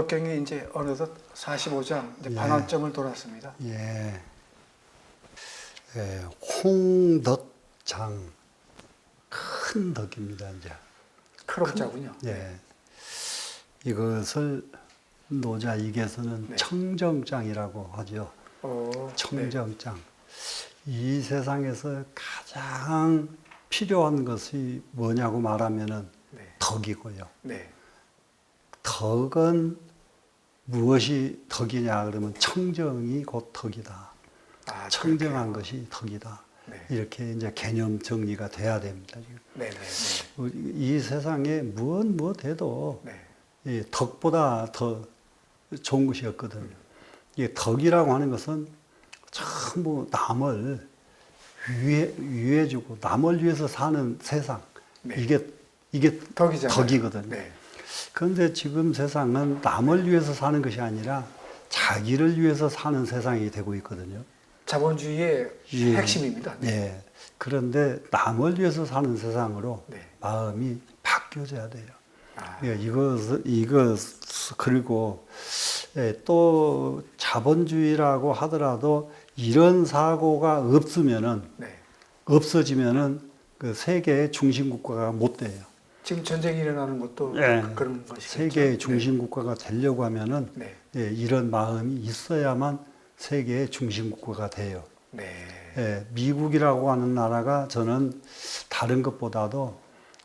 도덕경이 이제 어느덧 45장 이제 예. 반환점을 돌았습니다. 예. 예, 홍덕장 큰 덕입니다. 이제 크롭자군요. 예. 이것을 노자익에서는 네. 청정장이라고 하죠. 청정장. 이 세상에서 가장 필요한 것이 뭐냐고 말하면은 네. 덕이고요. 네. 덕은 무엇이 덕이냐 그러면 청정이 곧 덕이다. 아, 청정한 그렇게요. 것이 덕이다. 네. 이렇게 이제 개념 정리가 돼야 됩니다. 지금. 네, 네, 이 세상에 무엇 해도 네. 이 덕보다 더 좋은 것이 없거든요. 이 덕이라고 하는 것은 전부 남을 위해주고 남을 위해서 사는 세상. 네. 이게 덕이잖아요. 덕이거든요. 네. 그런데 지금 세상은 남을 위해서 사는 것이 아니라 자기를 위해서 사는 세상이 되고 있거든요. 자본주의의 예. 핵심입니다. 네. 예. 그런데 남을 위해서 사는 세상으로 네. 마음이 바뀌어져야 돼요. 아, 예, 이것 그리고 예, 또 자본주의라고 하더라도 이런 사고가 네. 없어지면은 그 세계의 중심 국가가 못 돼요. 지금 전쟁이 일어나는 것도 예. 그런 것이겠죠. 세계의 중심 국가가 되려고 하면은 네. 예, 이런 마음이 있어야만 세계의 중심 국가가 돼요. 네. 예, 미국이라고 하는 나라가 저는 다른 것보다도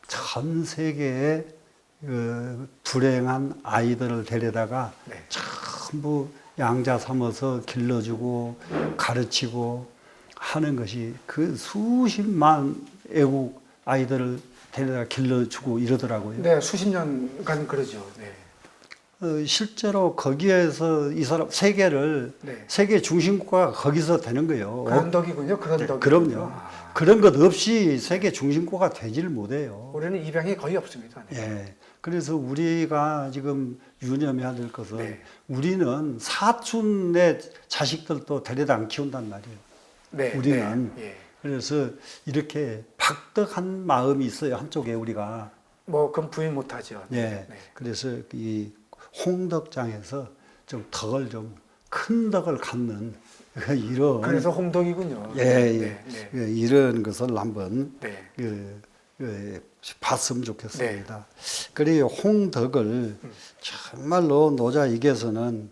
전 세계에 그 불행한 아이들을 데려다가 네. 전부 양자 삼아서 길러주고 가르치고 하는 것이 그 수십만 애국 아이들을 데려다 길러주고 이러더라고요. 네, 수십 년간 그러죠. 네. 실제로 거기에서 이 사람 세계를 네. 세계 중심 국가가 거기서 되는 거예요. 그런 덕이군요. 그런 네, 덕이. 그럼요. 그런 것 없이 세계 중심 국가가 되지를 못해요. 우리는 입양이 거의 없습니다. 네. 예. 그래서 우리가 지금 유념해야 될 것은 네. 우리는 사촌의 자식들도 데려다 안 키운단 말이에요. 네. 우리는. 네. 예. 그래서 이렇게 박덕한 마음이 있어요. 한쪽에 우리가. 뭐 그건 부인 못하죠. 예. 네. 그래서 이 홍덕장에서 좀 덕을 큰 덕을 갖는 이런. 그래서 홍덕이군요. 예, 네. 네. 예, 이런 것을 한번 네. 봤으면 좋겠습니다. 그리고 홍덕을 정말로 노자익에서는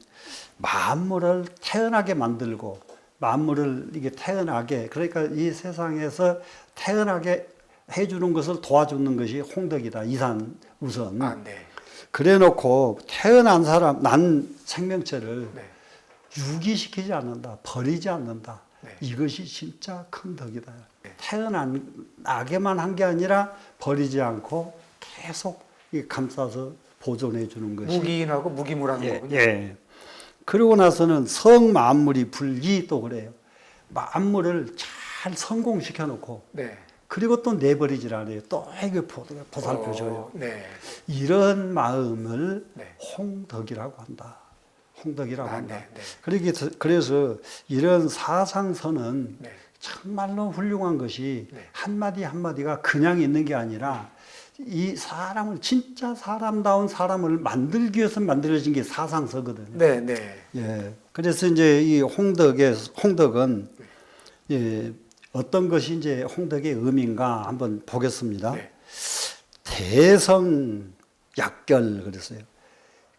만물을 태어나게 만들고 만물을 이게 태어나게 그러니까 이 세상에서 태어나게 해주는 것을 도와주는 것이 홍덕이다. 이산 우선. 아, 네. 그래놓고 태어난 사람 난 생명체를 네. 유기시키지 않는다. 버리지 않는다. 네. 이것이 진짜 큰 덕이다. 네. 태어나게만 한 게 아니라 버리지 않고 계속 감싸서 보존해 주는 것이. 무기인하고 무기무라는 예, 거군요. 예. 그러고 나서는 성만물이 불기 또 그래요. 만물을 잘 성공시켜 놓고 네. 그리고 또 내버리질 않아요. 또 이게 보살펴줘요. 네. 이런 마음을 네. 홍덕이라고 한다. 홍덕이라고 아, 한다. 네, 네. 그래서 이런 사상서는 네. 정말로 훌륭한 것이 네. 한마디 한마디가 그냥 있는 게 아니라 이 사람을 진짜 사람다운 사람을 만들기 위해서 만들어진 게 사상서거든요. 네, 네. 예. 그래서 이제 이 홍덕은 예, 어떤 것이 이제 홍덕의 의미인가 한번 보겠습니다. 네. 대성 약결 그랬어요.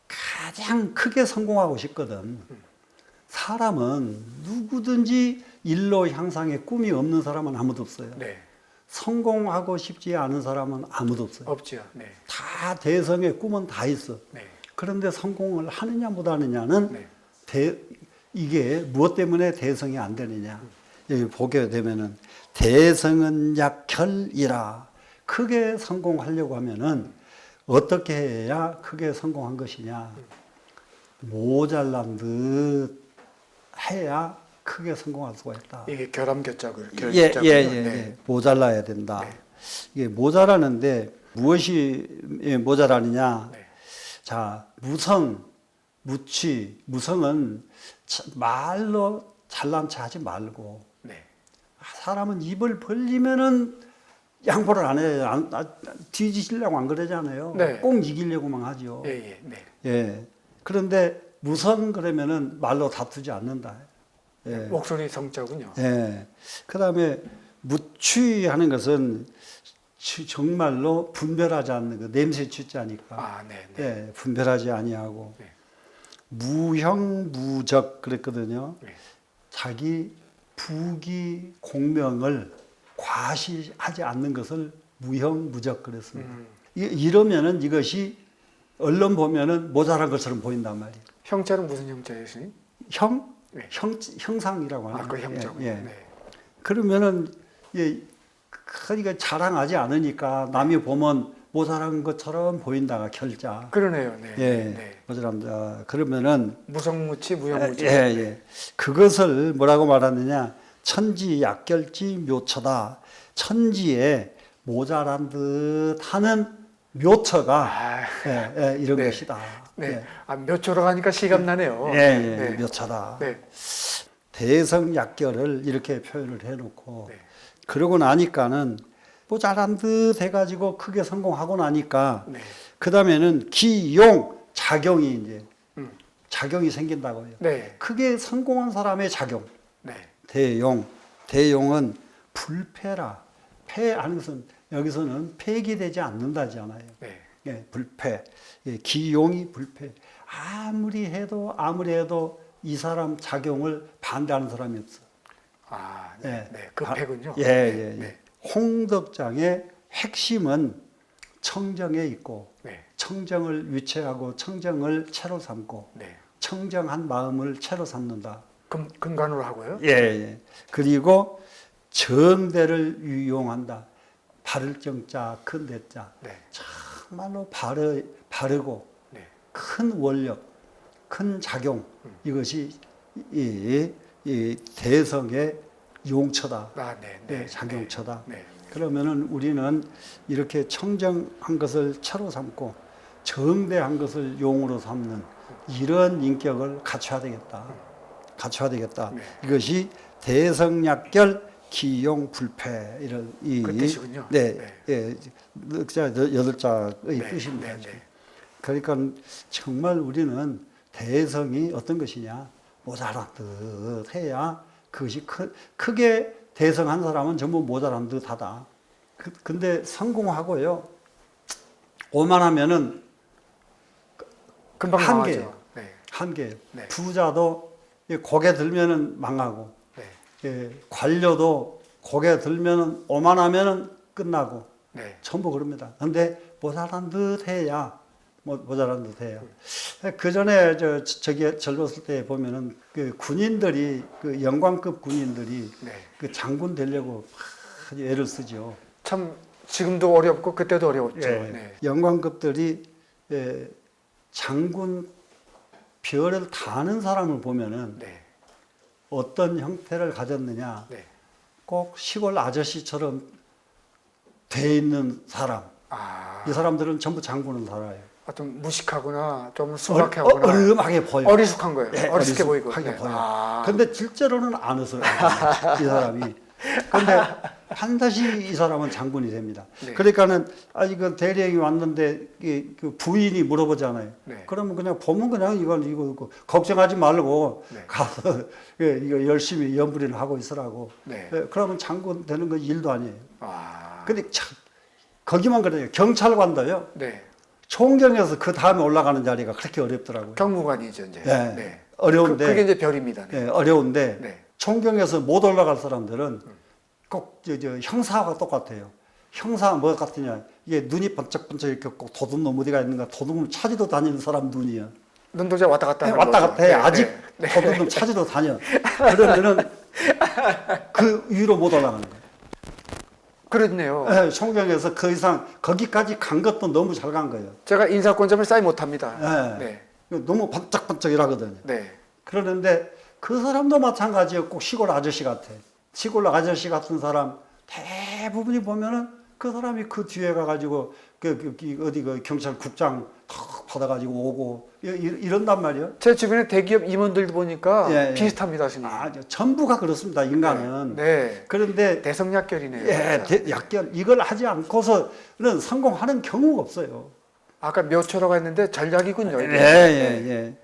가장 크게 성공하고 싶거든. 사람은 누구든지 일로 향상의 꿈이 없는 사람은 아무도 없어요. 네. 성공하고 싶지 않은 사람은 아무도 없어요. 없죠. 네. 다 대성의 꿈은 다 있어. 네. 그런데 성공을 하느냐 못하느냐는 네. 이게 무엇 때문에 대성이 안 되느냐. 여기 보게 되면은 대성은 약결이라. 크게 성공하려고 하면은 어떻게 해야 크게 성공한 것이냐. 모자란 듯 해야 크게 성공할 수가 있다. 이게 결함결작을 예. 네. 모자라야 된다. 네. 이게 모자라는데 무엇이 모자라느냐. 네. 자, 무성은 말로 잘난 체 하지 말고 네. 사람은 입을 벌리면은 양보를 안 해요. 뒤지시려고 안 그러잖아요. 네. 꼭 이기려고만 하죠. 예, 예, 네. 예. 그런데 무성 그러면은 말로 다투지 않는다. 예. 목소리 성자군요. 예. 그다음에 무취하는 것은 정말로 분별하지 않는 거 냄새 취자니까. 아, 네, 네. 예, 분별하지 아니하고 네. 무형무적 그랬거든요. 네. 자기 부귀 공명을 과시하지 않는 것을 무형무적 그랬습니다. 이러면은 이것이 언론 보면은 모자란 것처럼 보인단 말이에요. 형자는 무슨 형자예요, 스님? 네. 형상이라고 하는 아, 그 형자군요. 예. 네. 그러면은 예, 그러니까 자랑하지 않으니까 남이 보면 모자란 것처럼 보인다가 결자. 그러네요. 네. 예, 네. 모자란다. 그러면은 무성무치, 무형무치. 예. 그것을 뭐라고 말하느냐? 천지 약결지 묘처다. 천지에 모자란 듯하는 묘처가 아, 이런 네. 것이다. 네. 아, 몇 초로 가니까 시간 나네요. 네. 묘처다. 네. 대성약결을 이렇게 표현을 해놓고 네. 그러고 나니까는 모자란 듯 해가지고 크게 성공하고 나니까 네. 그 다음에는 기용 작용이 이제 음. 작용이 생긴다고요. 네. 크게 성공한 사람의 작용. 네. 대용은 불패라. 패하는 것은 여기서는 폐기되지 않는다잖아요. 네. 예, 불패. 예, 기용이 불패. 아무리 해도 이 사람 작용을 반대하는 사람이 없어. 아, 네. 예. 네. 그 패군요. 예. 네. 홍덕장의 핵심은 청정에 있고 네. 청정을 위치하고 청정을 채로 삼고 네. 청정한 마음을 채로 삼는다. 근간으로 하고요. 예. 그리고 정대를 유용한다. 바를 정자, 큰 대자. 네. 정말로 바르고 네. 큰 원력, 큰 작용 이것이 이 대성의 용처다. 아, 네. 네, 작용처다. 네. 그러면은 우리는 이렇게 청정한 것을 차로 삼고 정대한 것을 용으로 삼는 이런 인격을 갖춰야 되겠다. 네. 이것이 대성약결 기용 불패 이런 그 뜻이군요. 여덟 자의 네. 뜻입니다. 네. 그러니까 정말 우리는 대성이 어떤 것이냐 모자란 듯 해야 그것이 크게 대성한 사람은 전부 모자란 듯하다. 근데 성공하고요 오만하면은 금방 한계. 나와죠. 네. 한계. 네. 부자도 고개 들면은 망하고, 네. 관료도 고개 들면은 오만하면은 끝나고, 네. 전부 그럽니다. 근데 모자란 듯 해야, 모자란 듯 해야. 그 전에 저기 젊었을 때 보면은 그 군인들이, 그 영광급 군인들이 네. 그 장군 되려고 아주 애를 쓰죠. 참 지금도 어렵고 그때도 어려웠죠. 예. 네. 영광급들이 장군 별을 다하는 사람을 보면은 네. 어떤 형태를 가졌느냐? 네. 꼭 시골 아저씨처럼 돼 있는 사람. 아, 이 사람들은 전부 장군을 달아요. 좀 무식하거나 좀 소박하거나 얼음하게 보여. 어리숙한 거예요. 네, 어리숙해 보이고. 어리숙하게 네. 보여. 아, 근데 실제로는 안 웃어요. 이 사람이. 근데 반드시 이 사람은 장군이 됩니다. 네. 그러니까는 그 대령이 왔는데 그 부인이 물어보잖아요. 네. 그러면 그냥 보면 그냥 이거 걱정하지 말고 네. 가서 이거 열심히 연불이나 하고 있으라고. 네. 그러면 장군 되는 건 일도 아니에요. 아, 근데 참 거기만 그래요. 경찰관도요. 네. 총경에서 그 다음에 올라가는 자리가 그렇게 어렵더라고요. 경무관이죠 이제. 네. 네. 어려운데 그게 이제 별입니다. 네. 어려운데 네. 총경에서 못 올라갈 사람들은 꼭 형사와 똑같아요. 형사가 뭐 같으냐? 이게 눈이 번쩍번쩍 이렇게 꼭 도둑놈 어디가 있는가? 도둑놈 찾으러 다니는 사람 눈이야. 눈도자 왔다 갔다 하는 왔다 거죠. 갔다 해. 네. 아직 네. 도둑놈 찾으러 다녀. 그러면은 그 위로 못 올라가는 거예요. 그렇네요. 총경에서 그 이상 거기까지 간 것도 너무 잘 간 거예요. 제가 인사권점을 쌓이 못합니다. 네. 너무 번쩍번쩍 일하거든요. 네. 그러는데 그 사람도 마찬가지예요. 꼭 시골 아저씨 같아. 시골 아저씨 같은 사람 대부분이 보면은 그 사람이 그 뒤에 가가지고 어디 경찰 국장 탁 받아가지고 오고 이런단 말이에요. 제 주변에 대기업 임원들도 보니까 예, 예. 비슷합니다, 스님. 전부가 그렇습니다. 인간은. 네. 그런데 대성약결이네요. 약결 이걸 하지 않고서는 성공하는 경우가 없어요. 아까 묘초라고 했는데 전략이군요. 예, 이게. 예.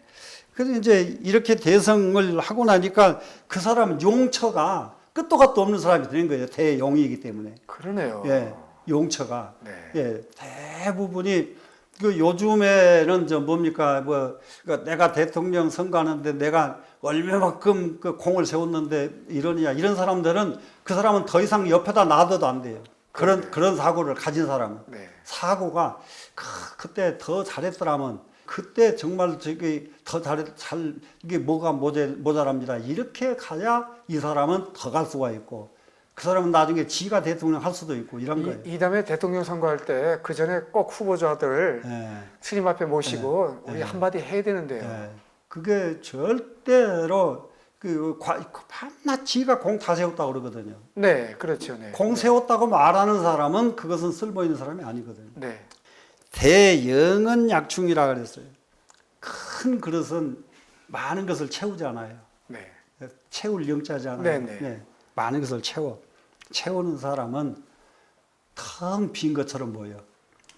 그래서 이제 이렇게 대성을 하고 나니까 그 사람은 용처가 끝도 gat도 없는 사람이 되는 거예요. 대용이기 때문에. 그러네요. 예, 용처가. 네. 예, 대부분이 그 요즘에는 저 뭡니까 뭐 그러니까 내가 대통령 선거하는데 내가 얼마만큼 그 공을 세웠는데 이러냐 이런 사람들은 그 사람은 더 이상 옆에다 놔둬도 안 돼요. 그런 사고를 가진 사람은 네. 사고가 그때 더 잘했더라면 그때 정말 저기 더 잘 이게 뭐가 모자랍니다. 이렇게 가야 이 사람은 더 갈 수가 있고 그 사람은 나중에 지가 대통령 할 수도 있고 이런 거예요. 이 다음에 대통령 선거할 때 그 전에 꼭 후보자들 예. 스님 앞에 모시고 우리 한마디 해야 되는데요. 예. 그게 절대로 밤낮 지가 공 다 세웠다고 그러거든요. 네, 그렇죠. 네. 공 세웠다고 말하는 사람은 그것은 쓸모 있는 사람이 아니거든요. 네. 대영은 약충이라 그랬어요. 큰 그릇은 많은 것을 채우잖아요. 네. 채울 영자잖아요. 네네. 네. 많은 것을 채우는 사람은 텅 빈 것처럼 보여.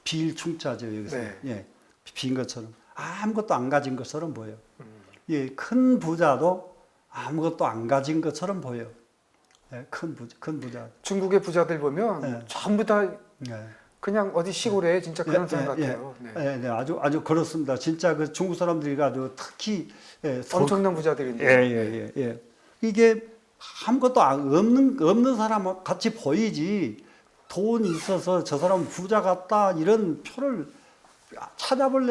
비일충자죠 여기서. 네. 예, 빈 것처럼 아무것도 안 가진 것처럼 보여. 예, 큰 부자도 아무것도 안 가진 것처럼 보여. 예, 큰 부자. 중국의 부자들 보면 네. 전부 다 예. 그냥 어디 시골에 진짜 그런 사람 같아요. 네. 네, 아주 그렇습니다. 진짜 그 중국 사람들이 아주 특히 엄청난 부자들인데. 예. 이게 아무것도 없는 사람 같이 보이지 돈이 있어서 저 사람 부자 같다 이런 표를 찾아볼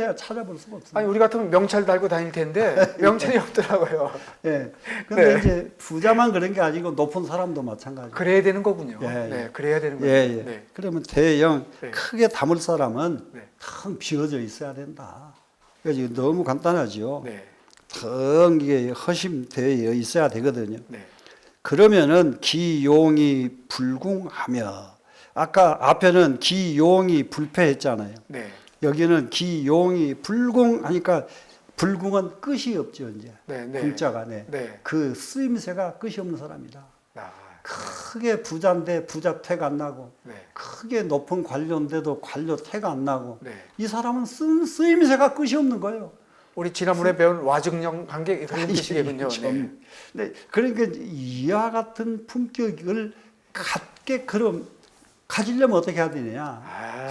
수가 없어요. 아니 우리 같으면 명찰 달고 다닐 텐데 명찰이 없더라고요. 예. 근데 네. 이제 부자만 그런 게 아니고 높은 사람도 마찬가지예요. 그래야 되는 거군요. 예, 네, 예. 그래야 되는 거죠. 예. 네. 그러면 대영 네. 크게 담을 사람은 네. 텅 비어져 있어야 된다. 그래서 이거 너무 간단하죠. 네. 텅 이게 허심되어 있어야 되거든요. 네. 그러면은 기용이 불궁하며 아까 앞에는 기용이 불패했잖아요. 네. 여기는 기용이 불궁하니까 불궁은 끝이 없죠 이제. 네. 네. 궁자가 네. 네. 그 쓰임새가 끝이 없는 사람이다. 아, 크게 부자인데 부자 태가 안 나고 네. 크게 높은 관료인데도 관료 태가 안 나고 네. 이 사람은 쓰임새가 끝이 없는 거예요. 우리 지난번에 배운 와증령 관계 이런 뜻이겠군요. 네. 네, 그러니까 이와 같은 품격을 갖게 그럼 가지려면 어떻게 해야 되느냐?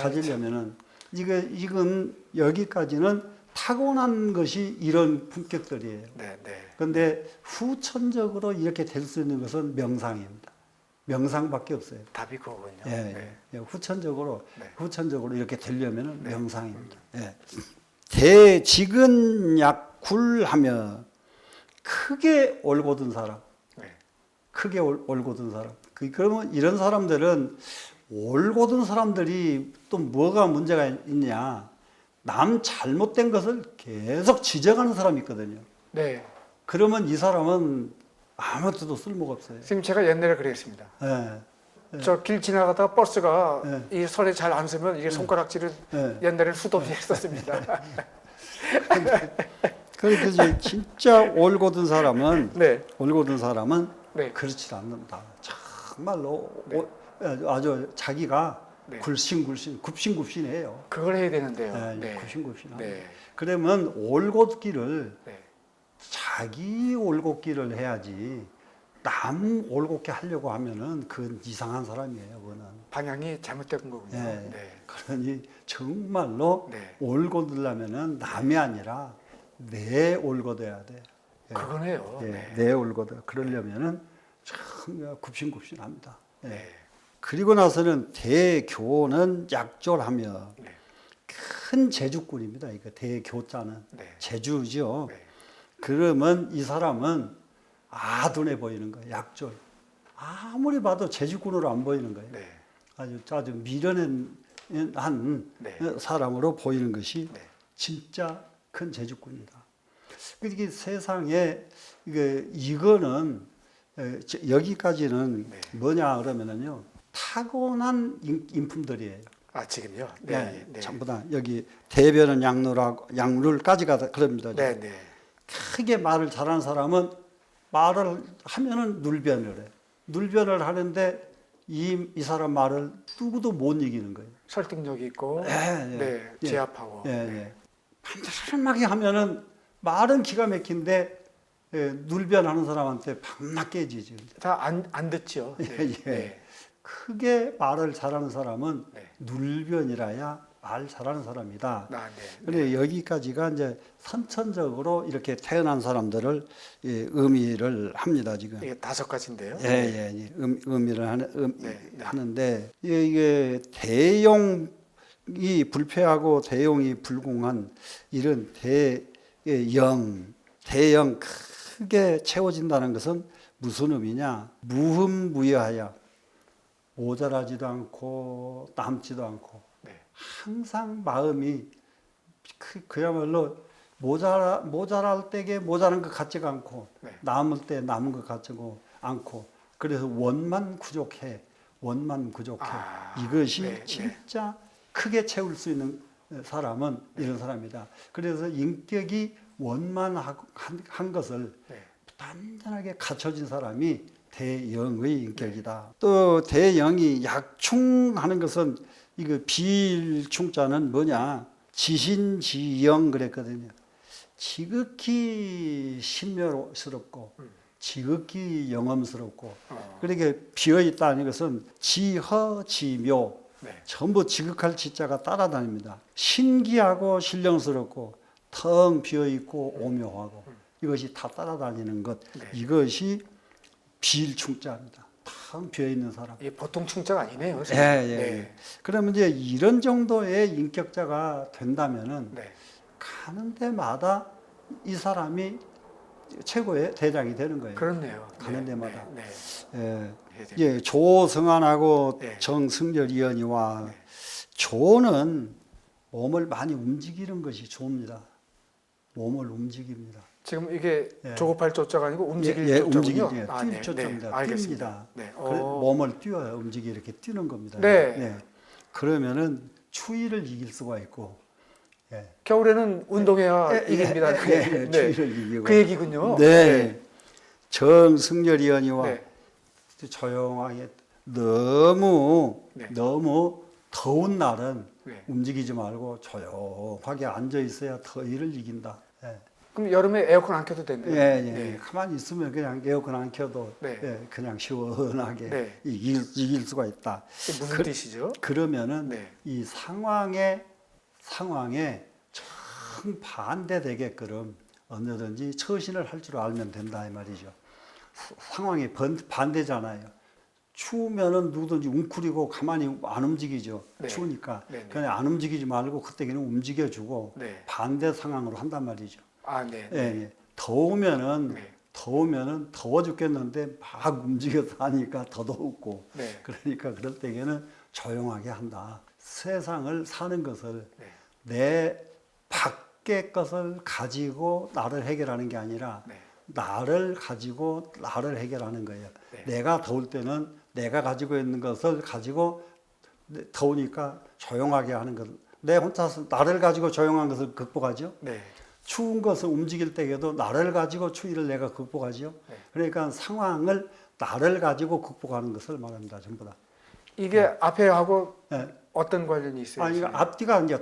가지려면은 이건 여기까지는 타고난 것이 이런 품격들이에요. 네. 네. 그런데 후천적으로 이렇게 될 수 있는 것은 명상입니다. 명상밖에 없어요. 답이 그거군요. 예, 네. 예. 후천적으로 이렇게 되려면은 명상입니다. 예. 대직은약굴하며 크게 올곧은 사람, 네. 크게 올곧은 사람. 그러면 이런 사람들은 올곧은 사람들이 또 뭐가 문제가 있냐? 남 잘못된 것을 계속 지적하는 사람이 있거든요. 네. 그러면 이 사람은 아무것도 쓸모가 없어요. 선생님 제가 옛날에 그랬습니다. 예. 저 길 지나가다가 버스가 네. 이 선에 잘 안 서면 이게 손가락질을 네. 옛날에는 수도 없이 했었습니다. 그래서 이제 진짜 올곧은 사람은 네. 네. 그렇지 않는다. 정말로 아주 자기가 네. 굽신굽신해요. 그걸 해야 되는데요. 네, 네. 굽신굽신하고. 네. 그러면 올곧기를 네. 자기 올곧기를 해야지 남 올곧게 하려고 하면은 그건 이상한 사람이에요. 그거는. 방향이 잘못된 거군요. 네. 네. 그러니 정말로 네. 올곧으려면은 남이 아니라 내 올곧해야 돼. 예. 그거네요. 예, 네. 내 올곧어. 그러려면은 참 굽신굽신합니다. 예. 네. 그리고 나서는 대교는 약졸하며 네. 큰 제주꾼입니다. 이거 대교자는 네. 제주죠. 네. 그러면 이 사람은 아둔해 보이는 거예요. 약졸. 아무리 봐도 제주꾼으로 안 보이는 거예요. 네. 아주 미련한 네. 사람으로 보이는 것이 네. 진짜 큰 제주꾼이다. 이게 세상에 이거는 여기까지는 네. 뭐냐 그러면은요 타고난 인품들이에요. 아 지금요? 네, 네. 전부 다 여기 대변은 양룰까지가 다 그럽니다. 네. 네. 크게 말을 잘하는 사람은 말을 하면은 눌변을 해. 눌변을 하는데 이 사람 말을 누구도 못 이기는 거예요. 설득력이 있고, 예, 예. 네, 예. 제압하고. 예, 네. 예. 반듯하게 하면은 말은 기가 막힌데 눌변하는 사람한테 밤낮 깨지죠. 다 안 듣죠. 네. 예, 예. 네. 크게 말을 잘하는 사람은 네. 눌변이라야 말 잘하는 사람이다. 아, 네. 근데 여기까지가 이제 선천적으로 이렇게 태어난 사람들을 의미를 합니다, 지금. 이게 5가지인데요. 예, 예, 예. 의미를 네, 네. 하는데 이게 대용이 불패하고 대용이 불공한 이런 대영 크게 채워진다는 것은 무슨 의미냐? 무흠무여하여 모자라지도 않고 남지도 않고 네. 항상 마음이 그야말로 모자랄 때에 모자란 것 같지가 않고 네. 남을 때 남은 것 같지고 않고 그래서 원만 부족해 아, 이것이 네, 네. 진짜 크게 채울 수 있는 사람은 이런 사람이다. 그래서 인격이 원만한 것을 네. 단단하게 갖춰진 사람이 대영의 인격이다. 또 대영이 약충하는 것은 이거 비일충자는 뭐냐? 지신지영 그랬거든요. 지극히 신묘스럽고 지극히 영험스럽고 그렇게 비어있다는 것은 지허지묘 네. 전부 지극할 지자가 따라다닙니다. 신기하고 신령스럽고 텅 비어있고 오묘하고 이것이 다 따라다니는 것 네. 이것이 비일충자입니다. 텅 비어있는 사람. 이게 보통 충자가 아니네요. 예, 선생님. 예, 네. 예. 그러면 이제 이런 정도의 인격자가 된다면은 네. 가는 데마다 이 사람이 최고의 대장이 되는 거예요. 그렇네요. 가는 네, 데마다. 네. 예. 네. 네. 예, 조성안하고 네. 정승렬위원이와 네. 조는 몸을 많이 움직이는 것이 좋습니다. 몸을 움직입니다. 지금 이게 예. 조급할 조자가 아니고 움직일 예, 조자군요. 움직이죠. 아, 뛸 네. 조자입니다. 네. 알겠습니다. 뜁니다. 네. 그래, 몸을 뛰어요. 움직이 이렇게 뛰는 겁니다. 네. 그러면은 추위를 이길 수가 있고, 예. 겨울에는 운동해야 이깁니다. 예, 추위를 이기고. 그 얘기군요. 네. 정승렬위원이와 네. 조용하게 너무 네. 더운 날은 네. 움직이지 말고 조용하게 앉아 있어야 더위를 이긴다. 예. 그럼 여름에 에어컨 안 켜도 되네요. 예, 예. 네. 가만히 있으면 그냥 에어컨 안 켜도 네. 예, 그냥 시원하게 네. 이길 수가 있다. 이게 무슨 뜻이죠? 그러면은 네. 이 상황에 정 반대되게끔 언제든지 처신을 할 줄 알면 된다 이 말이죠. 상황이 반대잖아요. 추우면은 누구든지 웅크리고 가만히 안 움직이죠. 네. 추우니까. 네, 네. 그냥 안 움직이지 말고 그때는 움직여주고 네. 반대 상황으로 한단 말이죠. 아, 네. 예, 예. 더우면은 네. 더워 죽겠는데 막 움직여서 하니까 더 덥고 네. 그러니까 그럴 때에는 조용하게 한다. 세상을 사는 것을 네. 내 밖의 것을 가지고 나를 해결하는 게 아니라 네. 나를 가지고 나를 해결하는 거예요. 네. 내가 더울 때는 내가 가지고 있는 것을 가지고 더우니까 조용하게 하는 것. 내 혼자서 나를 가지고 조용한 것을 극복하죠. 네. 추운 것을 움직일 때에도 나를 가지고 추위를 내가 극복하죠. 네. 그러니까 상황을 나를 가지고 극복하는 것을 말합니다. 전부 다. 이게 앞에 하고 네. 어떤 관련이 있어요? 아니, 앞뒤가 이제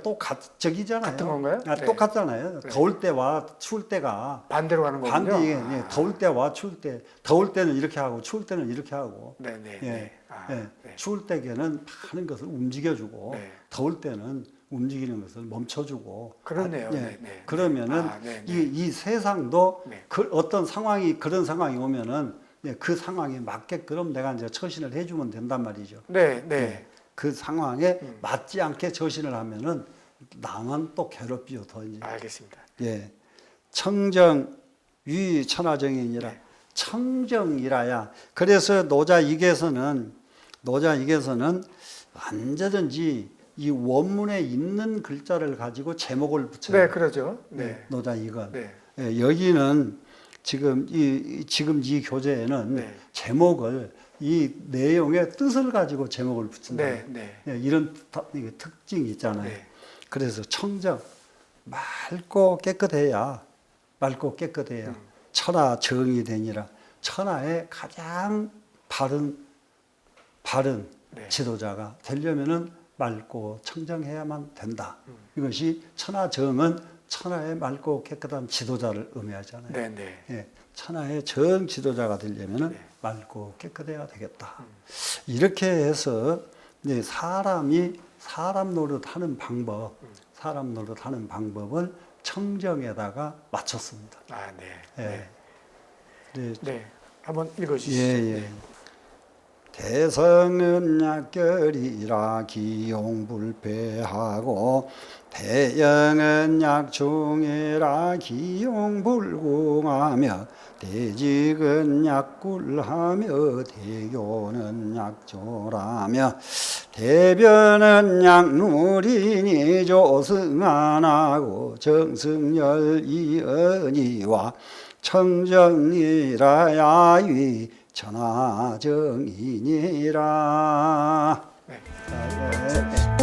저기잖아요. 같은 건가요? 아, 네. 똑같잖아요. 네. 더울 때와 추울 때가 반대로 가는 거군요. 반대. 아. 예, 더울 때와 추울 때, 더울 때는 이렇게 하고 추울 때는 이렇게 하고. 네, 네, 예, 네. 아, 예. 네. 추울 때에는 하는 것을 움직여주고, 네. 더울 때는 움직이는 것을 멈춰주고. 그렇네요. 예. 네, 네. 그러면은 아, 네, 네. 이 세상도 네. 어떤 그런 상황이 오면은 그 상황에 맞게끔 내가 이제 처신을 해주면 된단 말이죠. 네, 네. 그 상황에 맞지 않게 처신을 하면은 나만 또 괴롭히요 더 이제. 알겠습니다. 예, 청정 위 천하정인이라 네. 청정이라야. 그래서 노자익에서는 언제든지 이 원문에 있는 글자를 가지고 제목을 붙여요. 네, 그러죠. 네. 노자익은. 네. 예, 여기는 지금 이 교재에는 네. 제목을 이 내용의 뜻을 가지고 제목을 붙인다. 네, 네. 예, 이런 특징이 있잖아요. 네. 그래서 청정 맑고 깨끗해야 천하 정이 되니라. 천하의 가장 바른 바른 네. 지도자가 되려면은 맑고 청정해야만 된다. 이것이 천하정은 천하의 맑고 깨끗한 지도자를 의미하잖아요. 네, 네. 예, 천하의 정 지도자가 되려면은 네. 맑고 깨끗해야 되겠다. 이렇게 해서 이제 사람이 사람 노릇하는 방법, 사람 노릇하는 방법을 청정에다가 맞췄습니다. 아, 네. 예. 네. 네. 네. 한번 읽어 주시죠. 예, 예. 대성은 약결이라 기용불패하고 대영은 약중해라 기용불궁하며 대직은 약굴하며 대교는 약조라며 대변은 약누리니 조승안하고 정승열이언이와 청정이라 야위 천하정이니라. 네. 네.